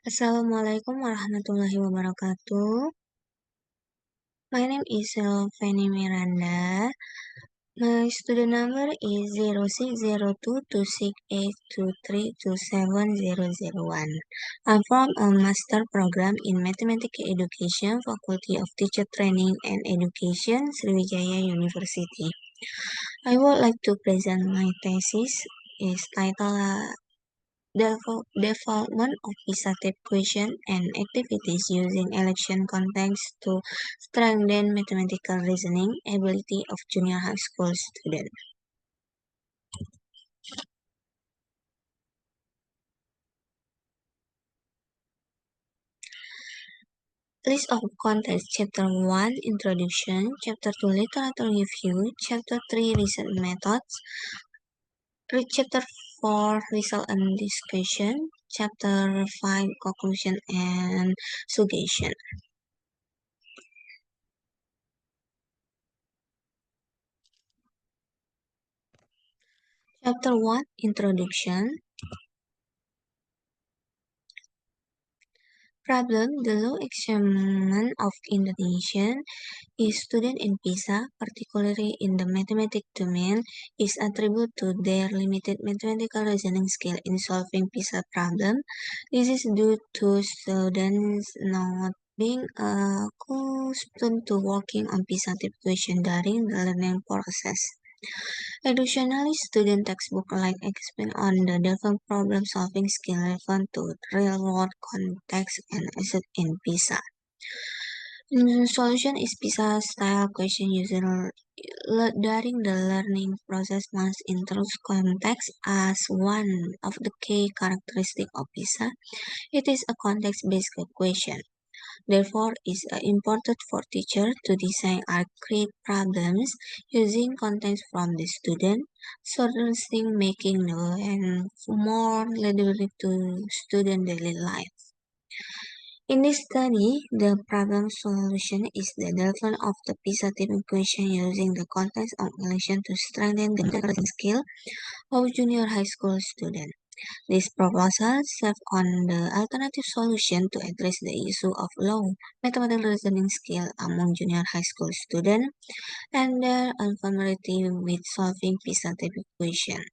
Assalamualaikum warahmatullahi wabarakatuh. My name is Fanny Miranda. My student number is 06022682327001. I'm from a master program in Mathematics Education, Faculty of Teacher Training and Education, Sriwijaya University. I would like to present my thesis. Is titled Development of PISA type question and activities using election context to strengthen mathematical reasoning ability of junior high school students. List of contents: Chapter 1 Introduction, Chapter 2 Literature Review, Chapter 3 Research Methods, Chapter 4 Result and Discussion, Chapter 5 Conclusion and Suggestion. Chapter 1 Introduction. Problem: the low achievement of Indonesian students in PISA, particularly in the mathematics domain, is attributed to their limited mathematical reasoning skill in solving PISA problem. This is due to students not being accustomed to working on PISA type question during the learning process. Additionally, student textbooks like expand on the different problem-solving skills relevant to real-world context and assets in PISA. Solution is PISA-style question used during the learning process must introduce context as one of the key characteristics of PISA. It is a context-based question. Therefore, it is important for teachers to design or create problems using context from the student, suggesting making new and more relatable to student daily life. In this study, the problem solution is the development of the PISA type equation using the context of election to strengthen the reasoning skill of junior high school students. This proposal serves on the alternative solution to address the issue of low mathematical reasoning skill among junior high school students and their unfamiliarity with solving PISA type equation.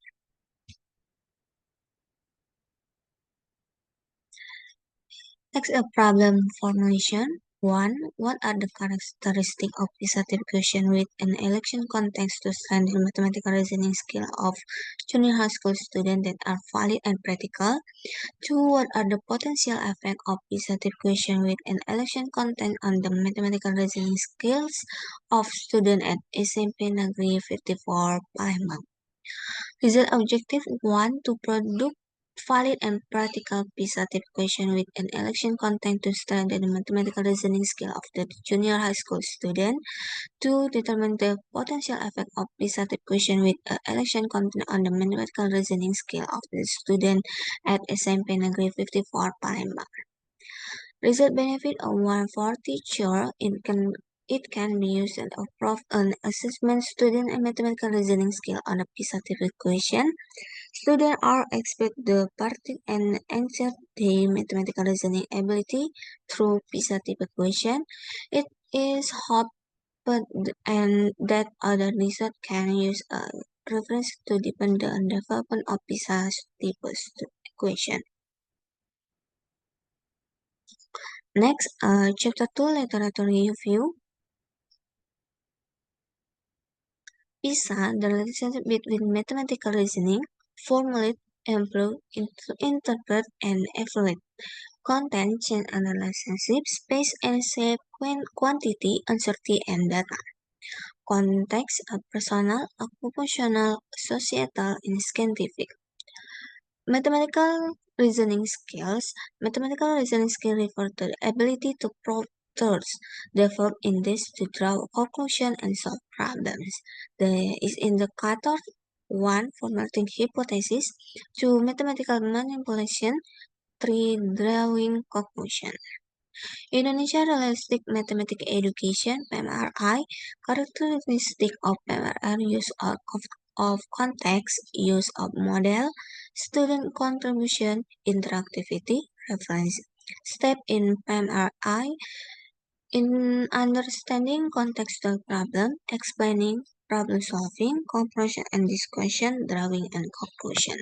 Next, a problem formulation. 1. What are the characteristics of PISA type question with an election context to strengthen mathematical reasoning skill of junior high school students that are valid and practical? 2. What are the potential effects of PISA type question with an election content on the mathematical reasoning skills of students at SMP Negeri 54 Palembang? Result objective 1. To produce valid and practical PISA type question with an election content to strengthen the mathematical reasoning skill of the junior high school student. 2. Determine the potential effect of PISA type question with an election content on the mathematical reasoning skill of the student at SMP Negeri 54 Palembang. Result benefit of one for teacher. It can be used to improve an assessment student and mathematical reasoning skill on a PISA type question. Students are expected to practice and answer the mathematical reasoning ability through PISA type question. It is hoped and that other research can use a reference to deepen the development of PISA type question. Next, Chapter 2 Literature Review. PISA, the relationship between mathematical reasoning, formulate, improve, interpret, and evaluate. Content, change and relationships, space and shape, quantity, uncertainty, and data. Context, personal, occupational, societal, and scientific. Mathematical reasoning skills. Mathematical reasoning skills refer to the ability to prove truths, develop in this to draw conclusions and solve problems. Is indicator 1. Formulating hypothesis, 2. Mathematical manipulation, 3. Drawing conclusion. Indonesia Realistic Mathematics Education (PMRI). Characteristic of PMRI: use of context, use of model, student contribution, interactivity, reference. Step in PMRI in understanding contextual problem, explaining, problem solving, comprehension and discussion, drawing and conclusion.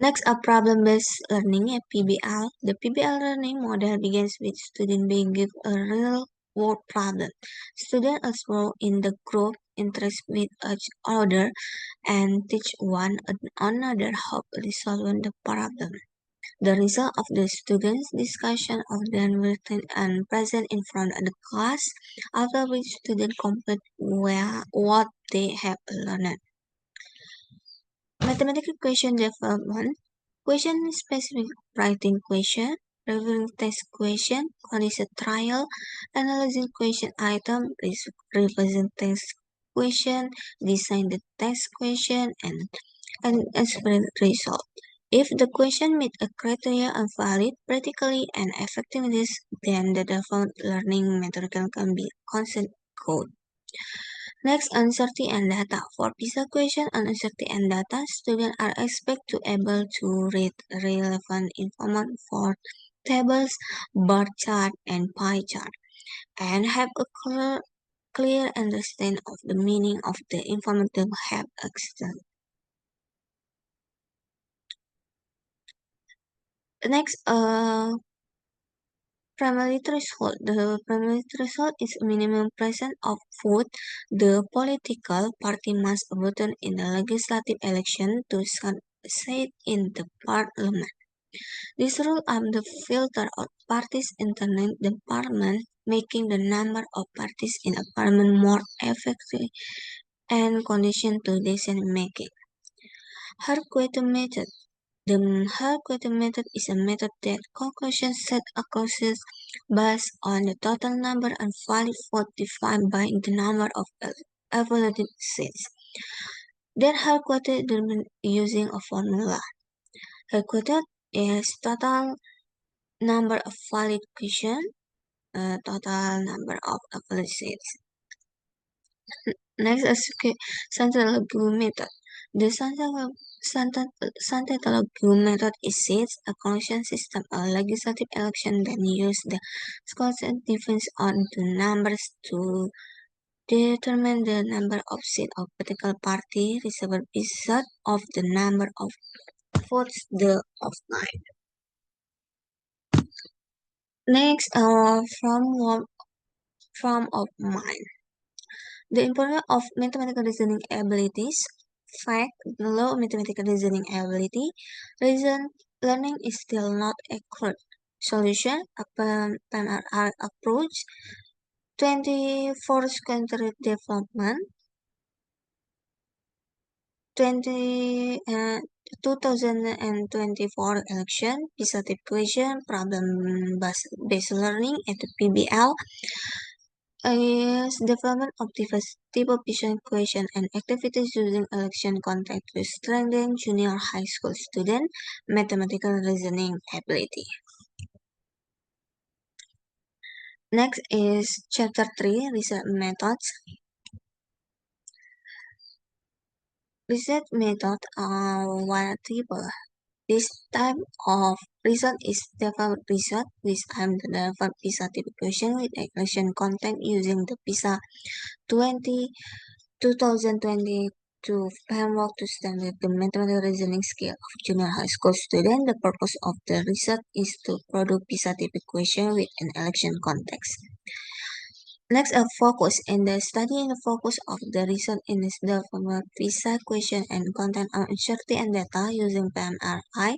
Next, a problem-based learning, a PBL. The PBL learning model begins with students being given a real-world problem. Students explore in the group, interact with each other, and teach one another how to resolve the problem. The result of the students' discussion of then written and present in front of the class, after which students complete what they have learned. Mathematical question development. Question specific writing question, reviewing test question, condition trial, analyzing question item, represent test question, design the test question, and explain result. If the question meet a criteria and valid, practically and effectiveness, then the default learning method can be constant code. Next, uncertainty and data. For PISA question on uncertainty and data, students are expected to able to read relevant information for tables, bar chart, and pie chart, and have a clear understanding of the meaning of the information they have access. Next, primary threshold. The primary threshold is minimum presence of vote. The political party must vote in the legislative election to succeed in the parliament. This rule the filter of parties internally the parliament, making the number of parties in a parliament more effective and condition to decision making. Hard-coded method. The hard-coded method is a method that conclusion set a clauses based on the total number and valid vote divided by the number of evaluated seats. Then hard-coded using a formula. Hard-coded is total number of valid questions, total number of evaluated seats. Next is Santiago method. The Santiago method is sets a collection system of legislative election that use the squads difference on the numbers to determine the number of seats of particular party received result of the number of votes the offline. Next, from of mind. The importance of mathematical reasoning abilities. Fact, below mathematical reasoning ability, reason learning is still not a correct solution. A PMR approach, 24th century development, 20, 2024 election, PISA type question, problem-based learning at the PBL, is development of type of vision question and activities using election context to strengthen junior high school student mathematical reasoning ability. Next is chapter 3, research methods. Research methods are variable. This type of research is developed research which aims to develop PISA type question with election content using the PISA 2022 framework to strengthen the mathematical reasoning skill of junior high school students. The purpose of the research is to produce PISA type question with an election context. Next, a focus. In the study and the focus of the research in this development PISA question and content on uncertainty and data using PMRI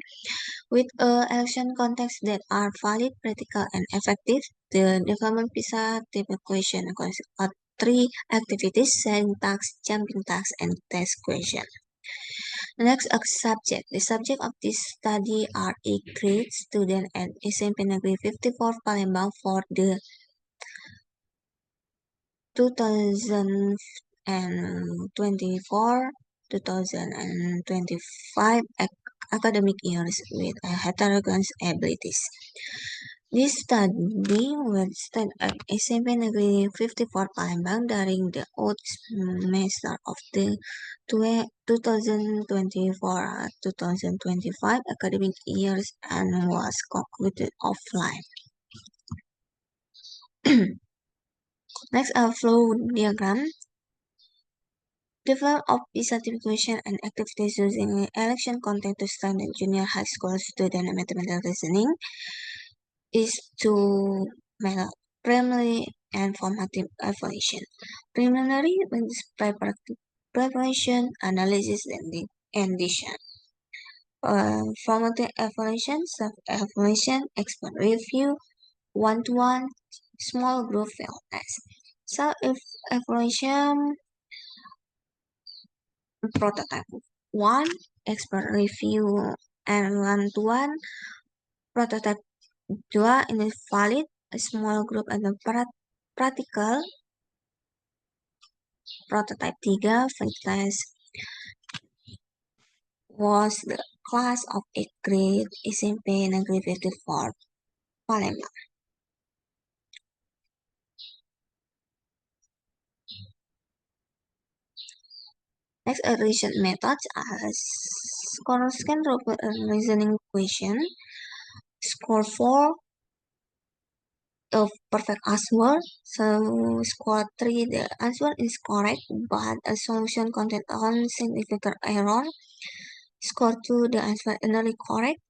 with election contexts that are valid, practical, and effective. The development PISA type question consists of 3 activities: setting tasks, jumping tasks, and test question. Next, a subject. The subject of this study are 8th grade student at SMP Negeri 54 Palembang for the 2024-2025 academic years with heterogeneous abilities. This study was done at SMP Negeri 54 Palembang during the old semester of the 2024-2025 academic years and was concluded offline. Next, a flow diagram. Development of e-certification and activities using election content to strengthen junior high school student mathematical reasoning is to primary and formative evaluation. Preliminary means preparation, analysis, and decision. Formative evaluation, self-evaluation, expert review, one-to-one, small group field test. Self-evaluation, prototype 1, expert review, and one-to-one. Prototype 2 ini valid, a small group, and a practical. Prototype 3, field test, was the class of 8th grade SMP Negeri 54 Palembang. Next, reason methods as score scan robot reasoning question. Score 4 of perfect answer. So score 3 the answer is correct, but a solution contains one significant error. Score 2 the answer nearly correct.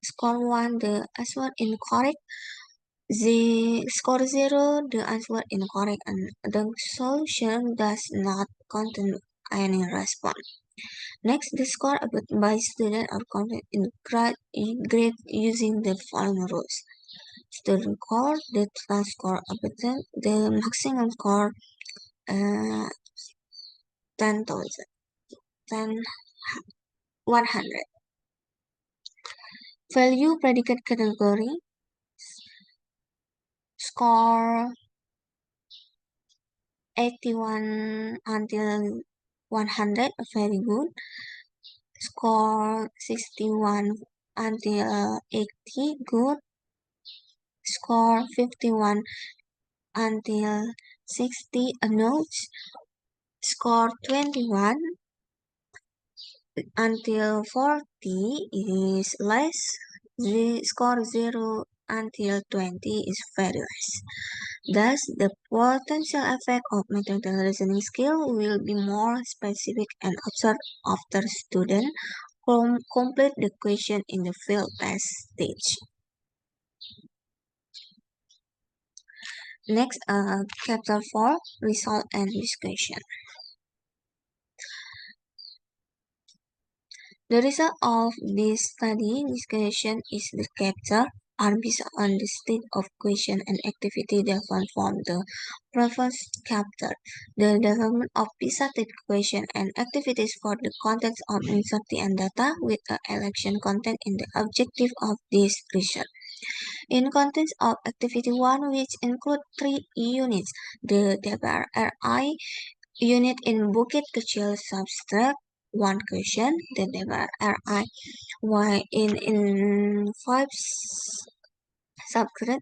Score 1 the answer incorrect. Score 0 the answer incorrect, and the solution does not contain any response. Next, the score by student are counted in grade using the following rules. Student score, the total score obtained, the maximum score 10,000, 100. Value predicate category, score 81 until 100, very good. Score 61 until 80, good. Score 51 until 60, a note. Score 21 until 40 is less. The score 0 until 20 is very less. Thus, the potential effect of mathematical reasoning skill will be more specific and observed after student complete the question in the field test stage. Next, chapter 4, result and discussion. The result of this study discussion is the chapter are based on the state of question and activity developed from the previous chapter. The development of PISA question and activities for the context of uncertainty and data with the election content in the objective of this research. In context of activity 1, which include 3 units, the DPRI unit in Bukit Kecil subtract 1 question, the DPRI in 5 subtract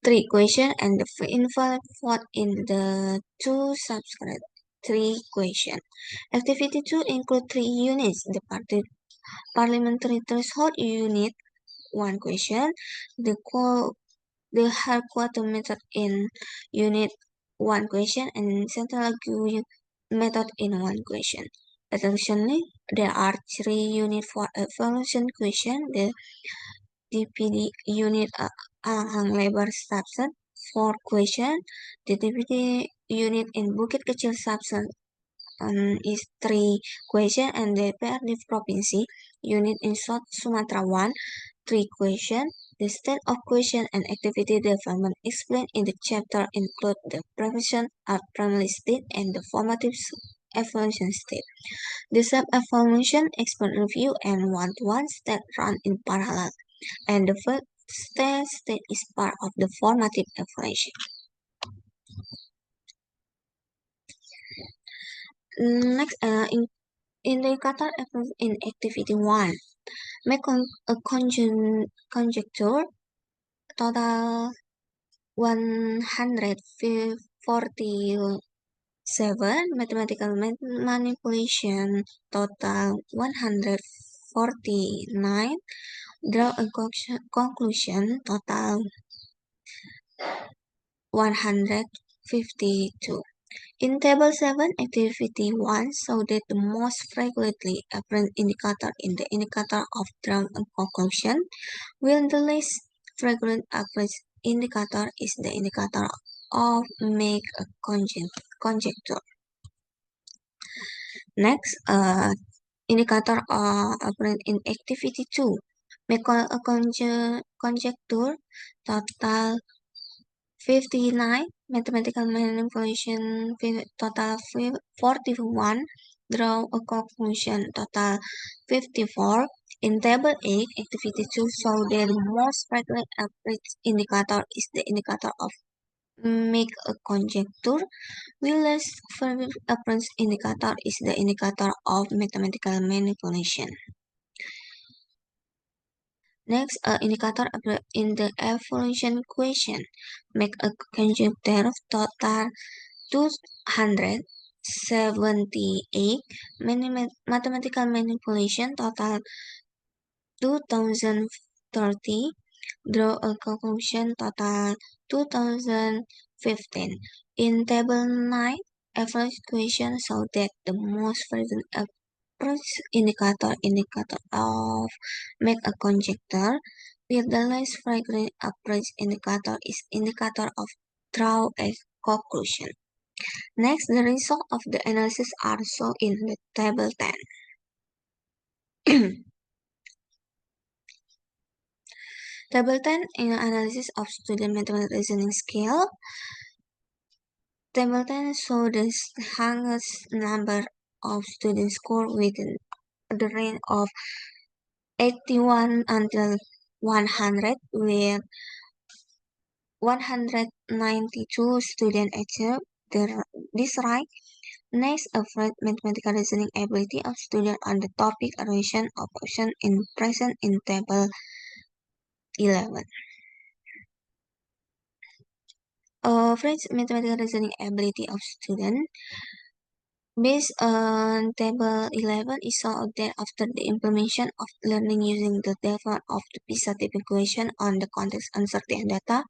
3 question, and the invalid vote in the 2 subtract 3 question. Activity 2 include 3 units, the parliamentary threshold unit 1 question, the Hard-Quarter method in unit 1 question, and central method in 1 question. Additionally, there are 3 units for evaluation question, the DPD unit Alang Lebar subset 4 question, the DPD unit in Bukit Kecil subset is 3 question, and the PRD Provinsi unit in South Sumatra 1, 3 question. The state of question and activity development explained in the chapter include the preparation of primary state and the formative evaluation state. The self-evaluation, expert review, and one-to-one state run in parallel, and the first state is part of the formative evaluation. Next, indicator in activity 1. Make a conjecture total 147, mathematical manipulation total 149, draw a conclusion total 152. In Table 7, Activity 1 show that the most frequently apparent indicator in the indicator of drawn a conclusion, while the least frequent apparent indicator is the indicator of make a conjecture. Next, indicator apparent in Activity 2. Make a conjecture total 59, mathematical manipulation total 41, draw a conclusion total 54. In Table 8, Activity 2 show that the most frequent average indicator is the indicator of make a conjecture, while less frequent appearance indicator is the indicator of mathematical manipulation. Next, indicator in the evaluation question. Make a conjecture total 278, mathematical manipulation total 2030, draw a conclusion total 2015. In table 9, average question show that the most frequent approach indicator of make a conjecture, with the less frequent approach indicator is indicator of draw a conclusion. Next, the result of the analysis are shown in the table 10. Table 10 in analysis of student mathematical reasoning skill. Table 10 shows the highest number of students score within the range of 81 until 100, with 192 students achieve this rank. Next, average mathematical reasoning ability of students on the topic evaluation of option in present in table 11. Average mathematical reasoning ability of student based on table 11 is shown that after the implementation of learning using the development of the PISA type equation on the context uncertain data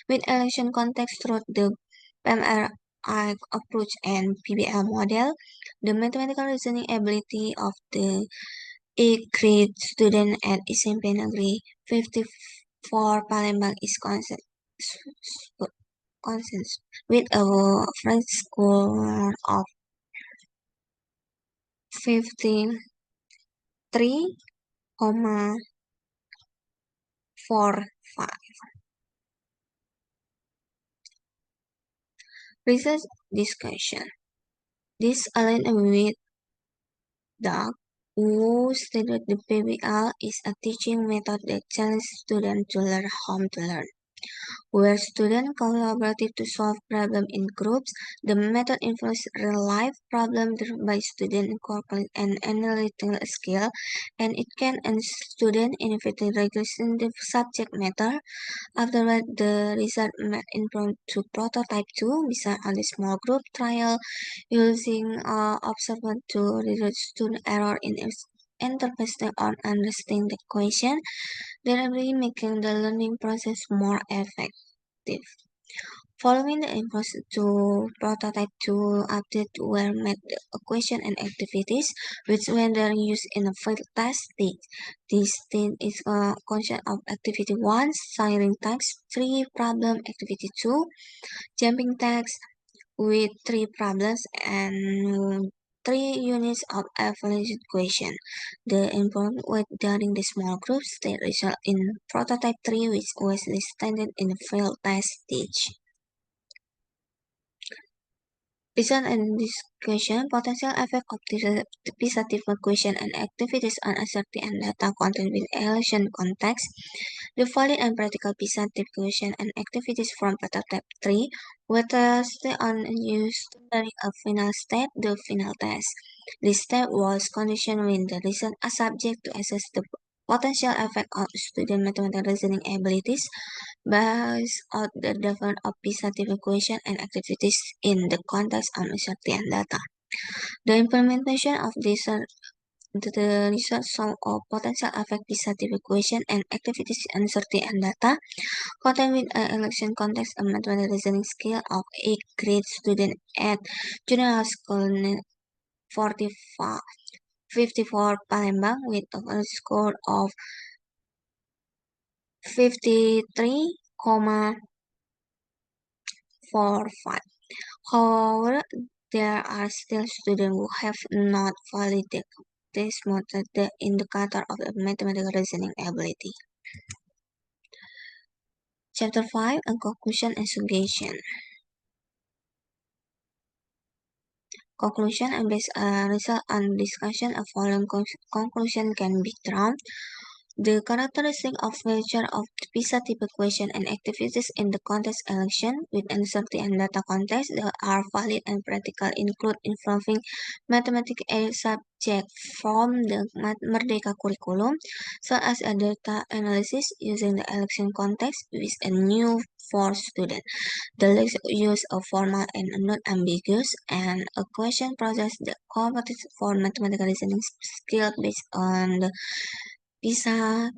with election context through the PMRI approach and PBL model, the mathematical reasoning ability of the A-grade student at SMP Negeri 54 Palembang is constant with a average score of 53,45. Research discussion. This aligns with Doug, who stated the PBL is a teaching method that challenges students to learn how to learn, where students collaborate to solve problems in groups. The method involves real-life problems by students incorporate an analytical skill, and it can end students innovating regulating the subject matter. Afterward, the result made into prototype 2 based on the small group trial using observation to reduce student error in interpreting or understanding the question, thereby making the learning process more effective. Following the impulse to prototype 2 update were made the question and activities, which when they are used in a field test stage. This stage is a consist of activity 1, sharing text, 3 problem, activity 2, jumping text with 3 problems and 3 units of evaluation question. The important weight during the small groups that result in prototype 3, which was listed in the field test stage. Based on discussion, potential effect of dissertative question and activities on uncertainty and data content with election context, the valid and practical dissertative question and activities from prototype 3 were tested on used during a final step, the final test. This step was conditioned when the result are subject to assess the potential effect of student mathematical reasoning abilities based on the development of PISA-type equation and activities in the context of uncertain data. The implementation of the result sum of potential effect PISA-type equation and activities in uncertain data contained with an election context a mathematical reasoning skill of a grade student at junior high school 45 54 Palembang with a score of 53,45. However, there are still students who have not validated this method, the indicator of the mathematical reasoning ability. Chapter 5, and conclusion and suggestion. Conclusion, and based result on discussion, a following conclusion can be drawn. The characteristic of feature of the PISA-type equation and activities in the contest election with uncertain data context that are valid and practical include involving mathematics as subject from the Merdeka curriculum, such as a data analysis using the election context with a new for students. The list use a formal and non-ambiguous and a question process the competition for mathematical reasoning skill based on the PISA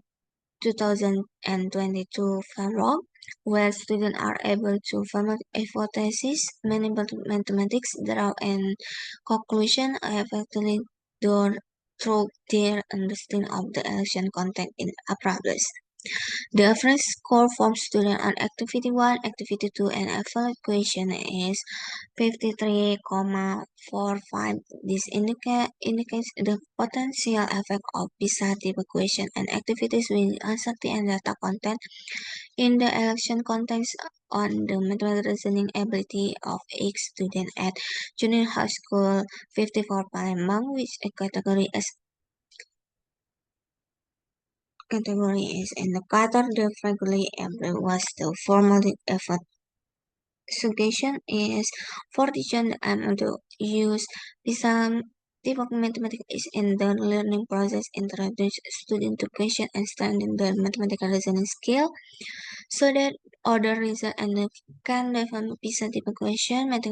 2022 framework, where students are able to formulate hypotheses, manipulate mathematics, draw and conclusion effectively through their understanding of the election content in a problem. The average score from student on Activity 1, Activity 2, and evaluation is 53,45. This indicates the potential effect of PISA-type equation and activities with uncertain data content in the election context on the mathematical reasoning ability of each student at junior high school 54 Palembang, which a category is indicator the frequently able was the formal effort. Suggestion is for teachers to use some type of mathematics is in the learning process introduce student to question and understanding the mathematical reasoning skill so that other reason and can develop PISA type question that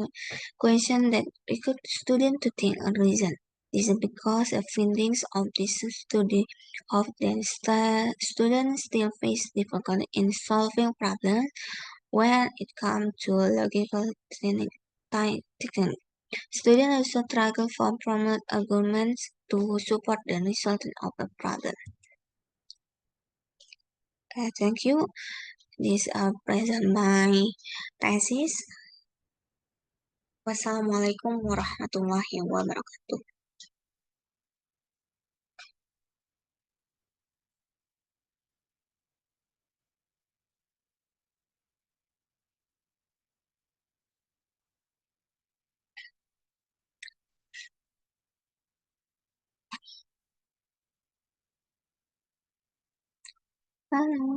require student to think and reason. This is because the findings of this study of the students still face difficulty in solving problems when it comes to logical technique. Students also struggle for formal arguments to support the result of a problem. Okay, thank you. This present my thesis. Wassalamualaikum warahmatullahi wabarakatuh. Halo.